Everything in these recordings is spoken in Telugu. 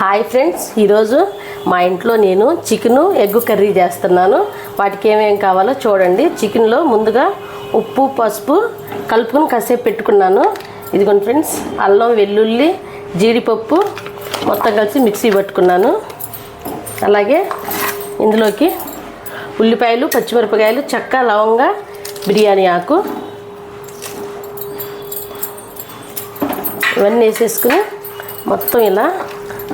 హాయ్ ఫ్రెండ్స్, ఈరోజు మా ఇంట్లో నేను చికెను ఎగ్ కర్రీ చేస్తున్నాను. వాటికి ఏమేమి కావాలో చూడండి. చికెన్లో ముందుగా ఉప్పు పసుపు కలుపుకొని కాసేపు పెట్టుకున్నాను. ఇదిగోండి ఫ్రెండ్స్, అల్లం వెల్లుల్లి జీడిపప్పు మొత్తం కలిసి మిక్సీ పట్టుకున్నాను. అలాగే ఇందులోకి ఉల్లిపాయలు పచ్చిమిరపకాయలు చెక్క లవంగ బిర్యానీ ఆకు ఇవన్నీ వేసేసుకుని మొత్తం ఇలా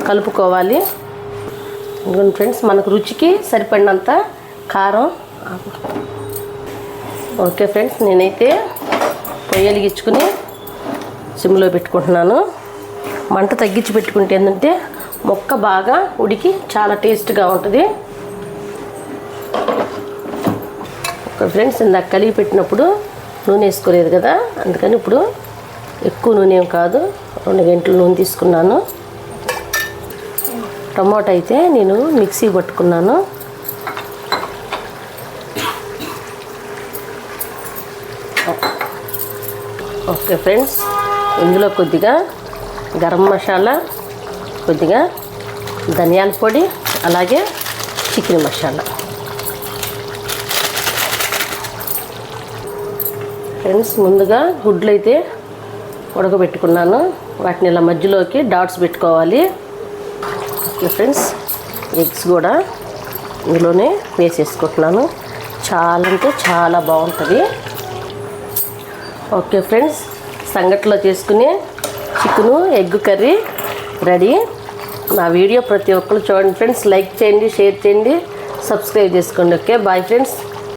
కలుపుకోవాలి. ఇదిగోండి ఫ్రెండ్స్, మనకు రుచికి సరిపడినంత కారం. ఓకే ఫ్రెండ్స్, నేనైతే పొయ్యి వెలిగించుకుని సిమ్లో పెట్టుకుంటున్నాను. మంట తగ్గించి పెట్టుకుంటే ఏంటంటే మొక్క బాగా ఉడికి చాలా టేస్ట్గా ఉంటుంది. ఓకే ఫ్రెండ్స్, ఇందాక కలిగి పెట్టినప్పుడు నూనె వేసుకోలేదు కదా, అందుకని ఇప్పుడు ఎక్కువ నూనె ఏం కాదు, 2 గంటలు నూనె తీసుకున్నాను. టమాటా అయితే నేను మిక్సీ పట్టుకున్నాను. ఓకే ఫ్రెండ్స్, ఇందులో కొద్దిగా గరం మసాలా, కొద్దిగా ధనియాల పొడి, అలాగే చికెన్ మసాలా. ఫ్రెండ్స్, ముందుగా గుడ్లు అయితే ఉడకబెట్టుకున్నాను. వాటిని ఇలా మధ్యలోకి డాట్స్ పెట్టుకోవాలి. ఓకే ఫ్రెండ్స్, ఎగ్స్ కూడా ఇందులోనే వేసేసుకుంటున్నాను. చాలా అంటే చాలా బాగుంటుంది. ఓకే ఫ్రెండ్స్, సంగట్లో చేసుకునే చికెను ఎగ్ కర్రీ రెడీ. నా వీడియో ప్రతి ఒక్కరు చూడండి ఫ్రెండ్స్. లైక్ చేయండి, షేర్ చేయండి, సబ్స్క్రైబ్ చేసుకోండి. Okay, bye friends.